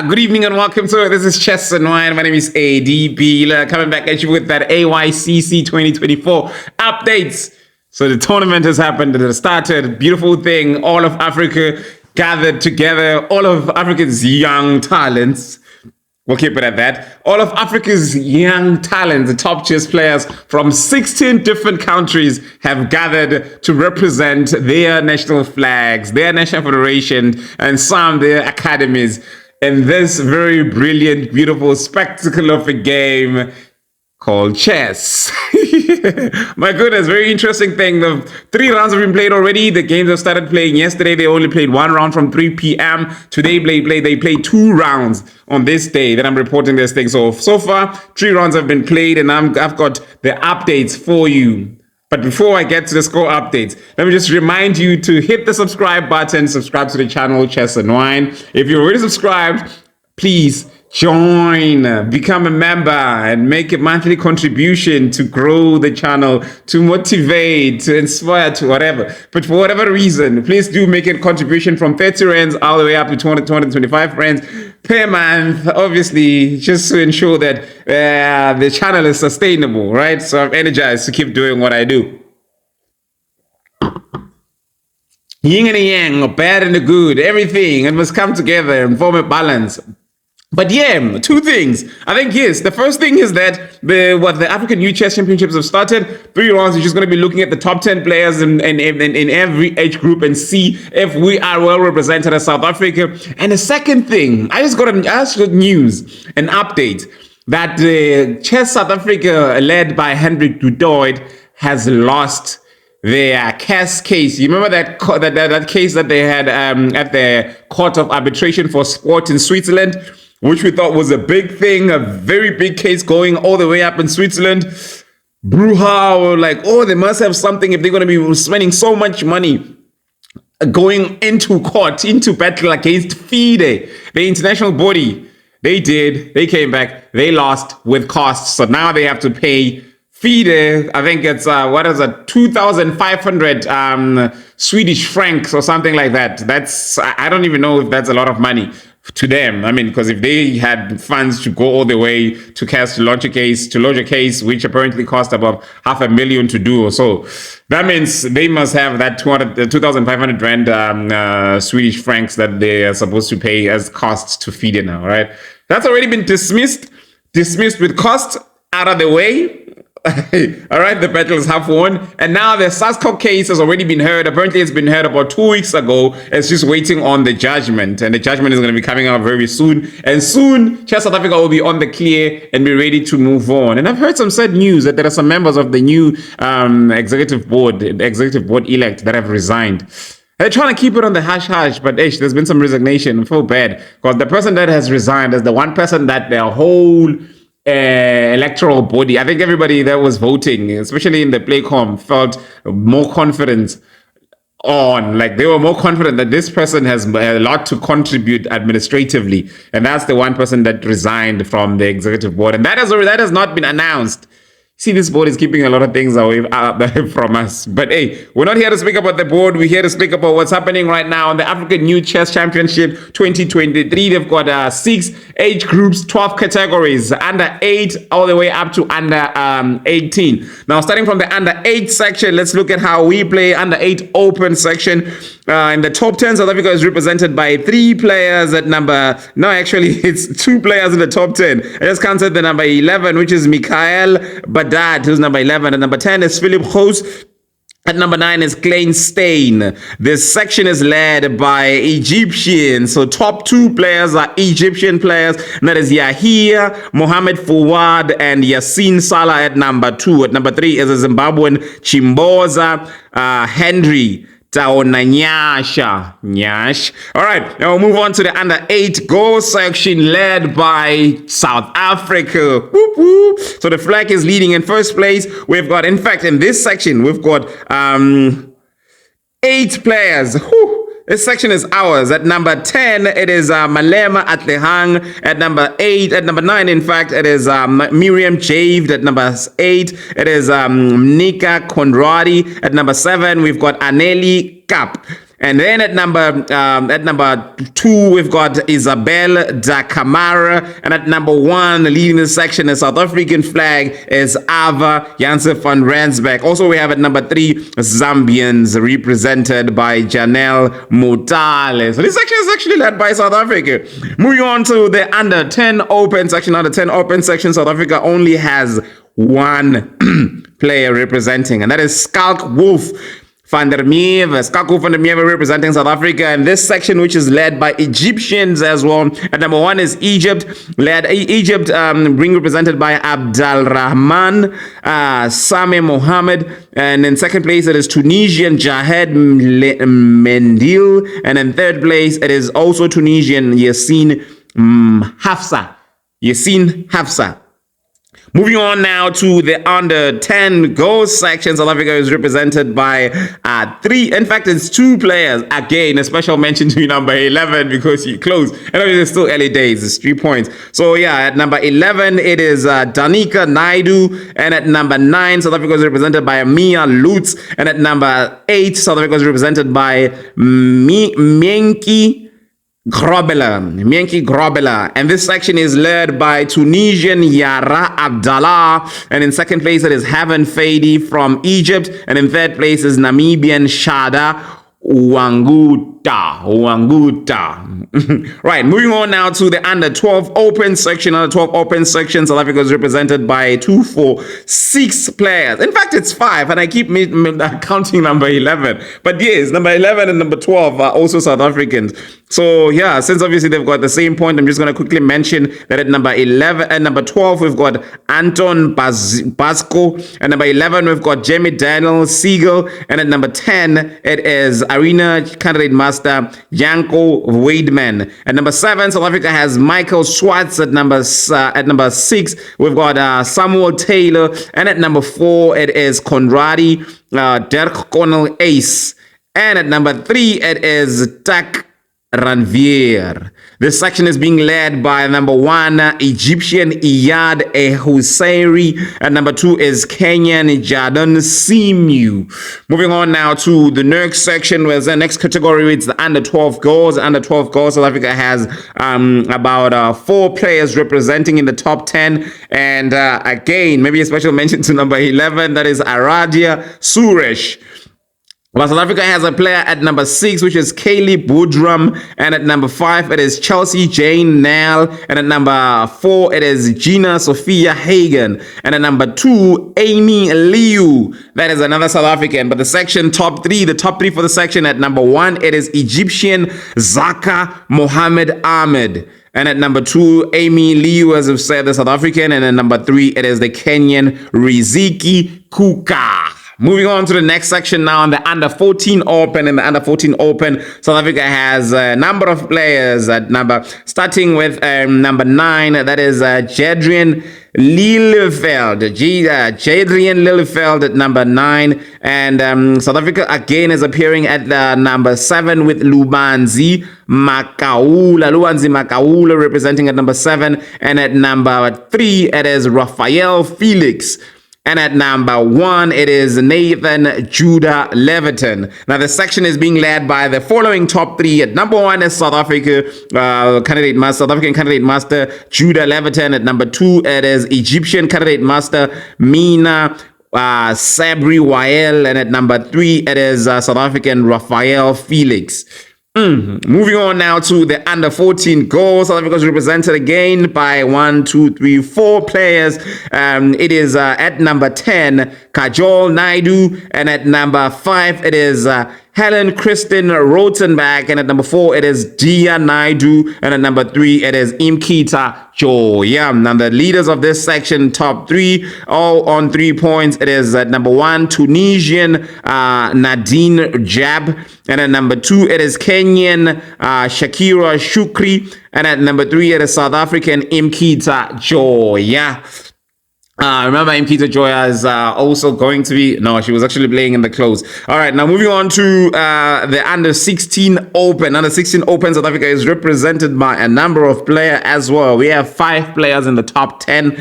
Good evening and welcome to it. This is Chess and Wine. My name is ADB. Coming back at you with that AYCC 2024 updates. So the tournament has happened. It has started. Beautiful thing. All of Africa gathered together. All of Africa's young talents. We'll keep it at that. All of Africa's young talents, the top chess players from 16 different countries have gathered to represent their national flags, their national federation, and some their academies in this very brilliant, beautiful spectacle of a game called chess. My goodness, very interesting thing. The 3 rounds have been played already. The games have started playing yesterday. They only played 1 round from 3 p.m. Today they played 2 rounds on this day that I'm reporting this thing. So far, 3 rounds have been played, and I've got the updates for you. But before I get to the score updates, let me just remind you to hit the subscribe button, subscribe to the channel Chess and Wine. If you're already subscribed, please join, become a member, and make a monthly contribution to grow the channel, to motivate, to inspire, to whatever. But for whatever reason, please do make a contribution from 30 rands all the way up to 225 rands per month, obviously, just to ensure that the channel is sustainable, right? So I'm energized to keep doing what I do. Yin and yang, bad and the good, everything, it must come together and form a balance. But yeah, 2 things. I think, yes, the first thing is that the African Youth Chess Championships have started. 3 rounds, you're just going to be looking at the top 10 players in every age group and see if we are well represented as South Africa. And the second thing, I just got news, an update, that Chess South Africa, led by Hendrik du Toit, has lost their CAS case. You remember that case that they had at the Court of Arbitration for Sport in Switzerland, which we thought was a big thing, a very big case going all the way up in Switzerland. Bruja, like, oh, they must have something if they're going to be spending so much money going into court, into battle against FIDE, the international body. They came back, they lost with costs. So now they have to pay FIDE, I think it's, 2,500 Swedish francs or something like that. That's, I don't even know if that's a lot of money to them. I mean, because if they had funds to go all the way to CAS to launch a case, which apparently cost about 500,000 to do or so, that means they must have that 2,500 rand Swedish francs that they are supposed to pay as costs to FIDE now, right? That's already been dismissed with costs out of the way. All right, the battle is half won, and now the SASCO case has already been heard. Apparently, it's been heard about 2 weeks ago. It's just waiting on the judgment, and the judgment is going to be coming out very soon. And soon, Chess South Africa will be on the clear and be ready to move on. And I've heard some sad news that there are some members of the new executive board elect that have resigned. They're trying to keep it on the hush-hush, but there's been some resignation. I feel bad because the person that has resigned is the one person that their whole electoral body, I think everybody that was voting, especially in the Playcom, felt more confident on, like they were more confident that this person has a lot to contribute administratively, and that's the one person that resigned from the executive board, and that has not been announced. See, this board is keeping a lot of things away from us. But hey, we're not here to speak about the board. We're here to speak about what's happening right now in the African Youth Chess Championship 2023. They've got 6 age groups, 12 categories, under 8 all the way up to under 18. Now, starting from the under 8 section, let's look at how we play under 8 open section. In the top 10, South Africa is represented by 3 players at it's 2 players in the top 10. I just counted the number 11, which is Mikhail Badad, who's number 11. And number 10 is Philip Hoos. At number 9 is Klein Stein. This section is led by Egyptians. So top 2 players are Egyptian players. And that is Yahia, Mohamed Fouad, and Yassine Salah at number 2. At number 3 is a Zimbabwean Chimboza, Henry Nyash. All right, now we'll move on to the under 8 goal section led by South Africa. Whoop, whoop. So the flag is leading in first place. We've got, in fact, in this section, we've got 8 players. Whew. This section is ours. At number 10, it is Malema Atlehang. At number 9, in fact, it is Miriam Javed. At number 8, it is Nika Conradi. At number 7, we've got Aneli Kap. And then at number 2, we've got Isabel da Camara. And at number 1, leading the section, the South African flag is Ava Janse van Rensburg. Also, we have at number 3, Zambians, represented by Janelle Mutale. So this section is actually led by South Africa. Moving on to the under 10 open section. Under 10 open section, South Africa only has one player representing, and that is Skalk Wolf van der Merwe. Skalk Wolf van der Merwe representing South Africa. And this section, which is led by Egyptians as well. At number 1 is Egypt, being represented by Abdal Rahman Same Mohammed. And in second place, it is Tunisian Jahed Mendil. And in third place, it is also Tunisian Yassine Hafsa. Moving on now to the under 10 goals section. South Africa is represented by 3. In fact, it's 2 players. Again, a special mention to number 11 because he closed. And it's still early days. It's 3 points. So yeah, at number 11, it is Danica Naidu. And at number 9, South Africa is represented by Mia Lutz. And at number 8, South Africa is represented by Mienki Grobela. And this section is led by Tunisian Yara Abdallah. And in second place, it is Haven FIDE from Egypt. And in third place is Namibian Shada Wanguta. Right, moving on now to the under 12 open section. Under 12 open section, South Africa is represented by 2, 4, 6 players. In fact, it's 5, and I keep counting number 11. But yes, number 11 and number 12 are also South Africans. So yeah, since obviously they've got the same point, I'm just going to quickly mention that at number 11 and number 12, we've got Anton Basco. At number 11, we've got Jamie Daniel Siegel. And at number 10, it is Arena candidate master Janko Weidman. At number 7, South Africa has Michael Schwartz. At number 6, we've got Samuel Taylor. And at number 4, it is Conradi Dirk Connell Ace. And at number 3, it is Tak Ranvier. This section is being led by number 1, Egyptian Iyad Husseiri, and number 2 is Kenyan Jadon Simu. Moving on now to the next section, where the next category is the under 12 goals. Under 12 goals, South Africa has about 4 players representing in the top 10. And again, maybe a special mention to number 11, that is Aradia Suresh. Well, South Africa has a player at number 6, which is Kaylee Boodram. And at number 5, it is Chelsea Jane Nell. And at number 4, it is Gina Sophia Hagen. And at number 2, Amy Liu. That is another South African. But the section top 3, the top 3 for the section, at number 1, it is Egyptian Zaka Mohammed Ahmed. And at number 2, Amy Liu, as I've said, the South African. And at number 3, it is the Kenyan Riziki Kuka. Moving on to the next section now, on the under 14 open. In the under 14 open, South Africa has a number of players at starting with number 9, that is Jadrian Lillefeld. Jadrian Lillefeld at number 9. And South Africa again is appearing at the number 7 with Lubanzi Makaula representing at number 7. And at number 3, it is Raphael Felix. And at number 1, it is Nathan Judah Leviton. Now, the section is being led by the following top 3. At number 1 is South African candidate master Judah Leviton. At number 2, it is Egyptian candidate master Mina Sabri Wael. And at number 3, it is South African Raphael Felix. Moving on now to the under 14 goals. South Africa is represented again by 1, 2, 3, 4 players. It is at number 10, Kajol Naidu, and at number 5, it is Helen Kristen Rotenbach, and at number 4, it is Dia Naidu, and at number 3, it is Imkita Joyam. Now, the leaders of this section, top 3, all on 3 points. It is at number 1, Tunisian Nadine Jab, and at number 2, it is Kenyan Shakira Shukri, and at number 3, it is South African Imkita Joya. Remember, Peter Joya is also going to be... No, she was actually playing in the close. All right, now moving on to the Under-16 Open. Under-16 Open, South Africa is represented by a number of players as well. We have 5 players in the top 10.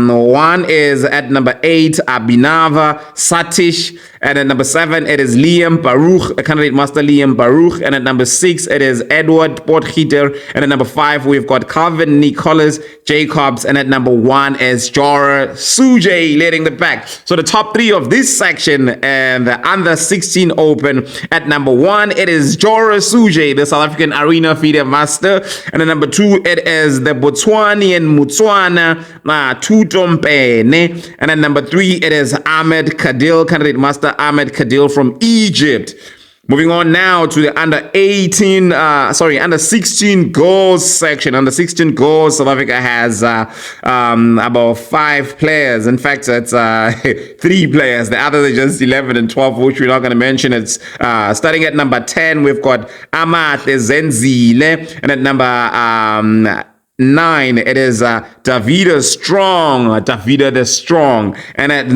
One is at number 8, Abhinava Satish. And at number 7, it is Liam Baruch, a candidate master Liam Baruch. And at number 6, it is Edward Potgieter. And at number 5, we've got Calvin Nicholas Jacobs. And at number 1 is Jora Suje leading the pack. So the top 3 of this section and the Under 16 Open. At number 1, it is Jora Suje, the South African Arena FIDE master. And at number 2, it is the Botswanian Mutswana Tutompene. And at number 3, it is Ahmed Kadil, candidate master Ahmed Kadil from Egypt. Moving on now to the under 16 goals section. Under 16 goals, South Africa has about 5 players. In fact, it's 3 players. The others are just 11 and 12, which we're not going to mention. It's starting at number 10, we've got Amate Zenzile, and at number 9, it is Davida the Strong, and at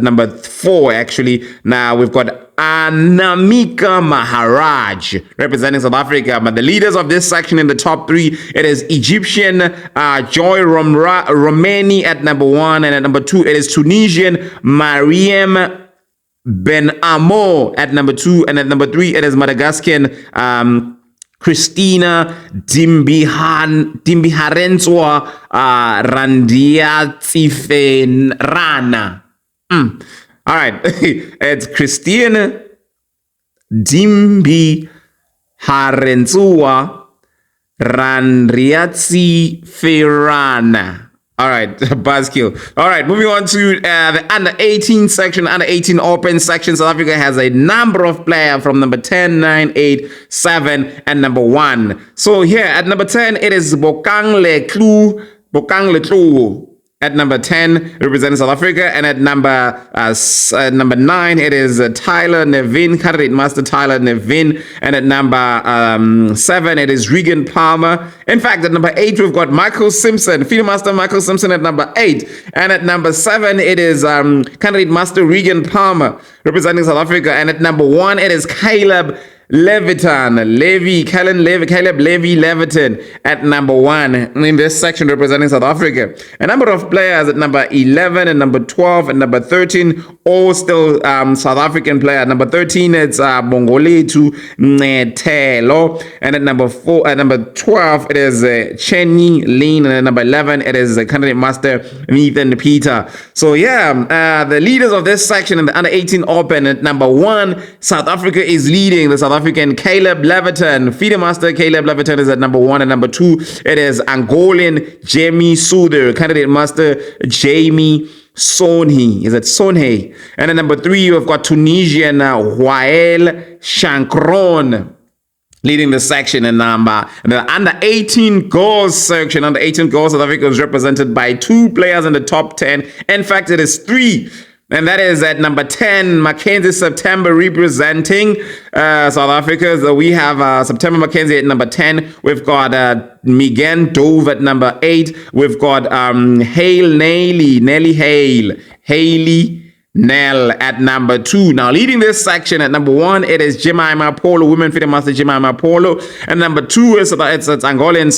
number 4 actually. Now we've got Anamika Maharaj representing South Africa. But the leaders of this section in the top 3, it is Egyptian Joy Romani at number 1, and at number 2 it is Tunisian Mariem Ben Amo at number 2, and at number 3 it is Madagascan Christina Dimbiharenswa Randiatsifenrana. All right, it's Christina Dimbiharenswa Randiatsifenrana. All right, buzzkill. All right, moving on to the under 18 section, under 18 open section. South Africa has a number of players from number 10, 9, 8, 7, and number 1. So here at number 10, it is Bokang Letlu. At number 10, representing South Africa, and at number 9, it is Tyler Nevin, candidate master Tyler Nevin, and at number 7, it is Regan Palmer. In fact, at number 8, we've got Michael Simpson, FIDE master Michael Simpson at number 8, and at number 7, it is candidate master Regan Palmer, representing South Africa, and at number 1, it is Caleb Leviton, Caleb Levy Leviton at number 1 in this section representing South Africa. A number of players at number 11 and number 12 and number 13, all still South African player. At number 13, it's Bongoletu Netelo, and at number 12, it is Chenny Lean, and at number 11, it is candidate master Nathan Peter. So yeah, the leaders of this section in the under 18 open. At number 1, South Africa is leading. The South African Caleb Leviton, FIDE master Caleb Leviton is at number 1, and number 2, it is Angolan Jamie Souther, candidate master Jamie Sonhe. Is it Sonhe? And at number 3, you've got Tunisian Wael Shankron leading the section. And the under 18 goals section, under 18 goals, South Africa is represented by 2 players in the top 10. In fact, it is 3. And that is at number 10, Mackenzie September representing South Africa. So we have September Mackenzie at number 10. We've got Megan Dove at number 8. We've got Haley Nell at number 2. Now leading this section at number 1, it is Jemima Polo, women FIDE master Jemima Polo. And number 2 is it's Angolan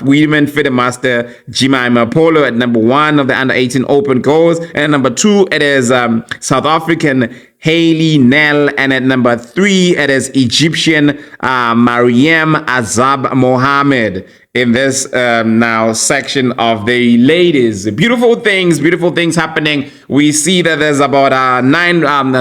women FIDE master Jemima Polo at number 1 of the under 18 open goals. And at number 2, it is South African Haley Nell, and at number 3, it is Egyptian Mariam Azab Mohammed in this now section of the ladies. Beautiful things happening. We see that there's about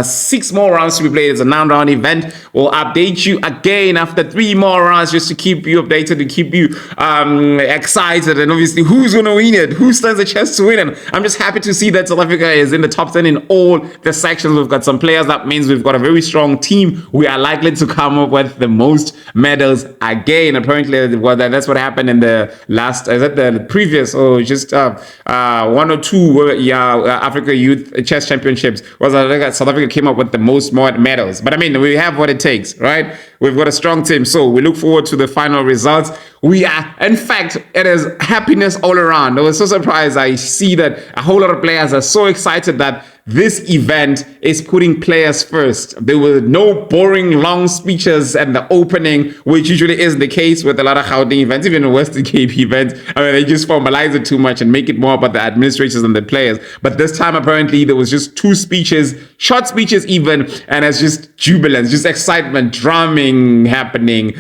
6 more rounds to be played. It's a 9-round event. We'll update you again after 3 more rounds just to keep you updated, to keep you excited, and obviously who's going to win it, who stands a chance to win it. I'm just happy to see that South Africa is in the top 10 in all the sections. We've got some players. That means we've got a very strong team. We are likely to come up with the most medals again. Apparently, that's what happened in the last, is that the previous, or just 1 or 2, Africa Youth Chess Championships was South Africa came up with the most medals. But I mean, we have what it takes, right? We've got a strong team. So we look forward to the final results. In fact, it is happiness all around. I was so surprised. I see that a whole lot of players are so excited that this event is putting players first. There were no boring long speeches at the opening, which usually is the case with a lot of Gauteng events, even Western Cape events. I mean, they just formalize it too much and make it more about the administrators and the players. But this time, apparently, there was just 2 speeches, short speeches even, and it's just jubilance, just excitement, drumming happening,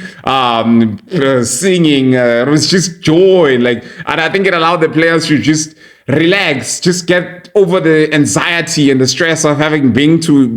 singing. It was just joy. And I think it allowed the players to just relax, just get over the anxiety and the stress of having to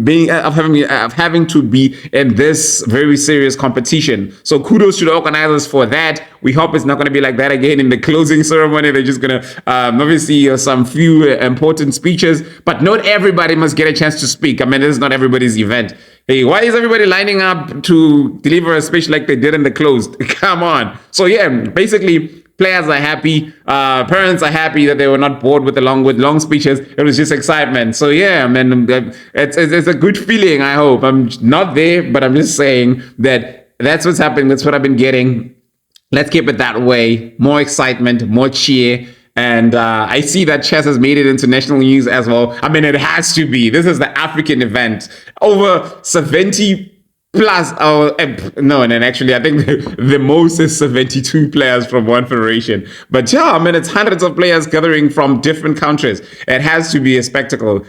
be in this very serious competition. So kudos to the organizers for that. We hope it's not going to be like that again in the closing ceremony. They're just going to obviously some few important speeches, but not everybody must get a chance to speak. I mean, this is not everybody's event. Hey, why is everybody lining up to deliver a speech like they did in the closed? Come on. So yeah, basically, players are happy. Parents are happy that they were not bored with long speeches. It was just excitement. So yeah, man, it's a good feeling. I hope I'm not there, but I'm just saying that's what's happening. That's what I've been getting. Let's keep it that way. More excitement, more cheer. And I see that chess has made it into national news as well. I mean, it has to be. This is the African event. Over 70 plus, and actually, I think the most is 72 players from one federation. But yeah, I mean, it's hundreds of players gathering from different countries. It has to be a spectacle.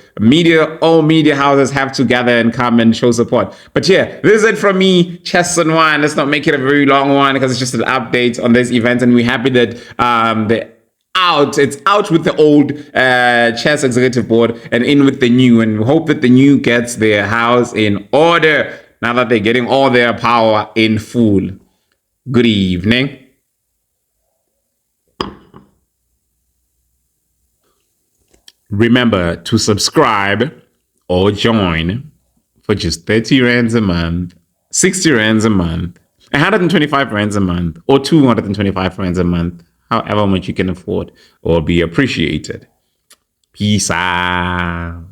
All media houses have to gather and come and show support. But yeah, this is it from me, Chess and One. Let's not make it a very long one because it's just an update on this event. And we're happy that it's out with the old chess executive board and in with the new. And we hope that the new gets their house in order now that they're getting all their power in full. Good evening. Remember to subscribe or join for just 30 rands a month, 60 rands a month, 125 rands a month, or 225 rands a month, however much you can afford or be appreciated. Peace out.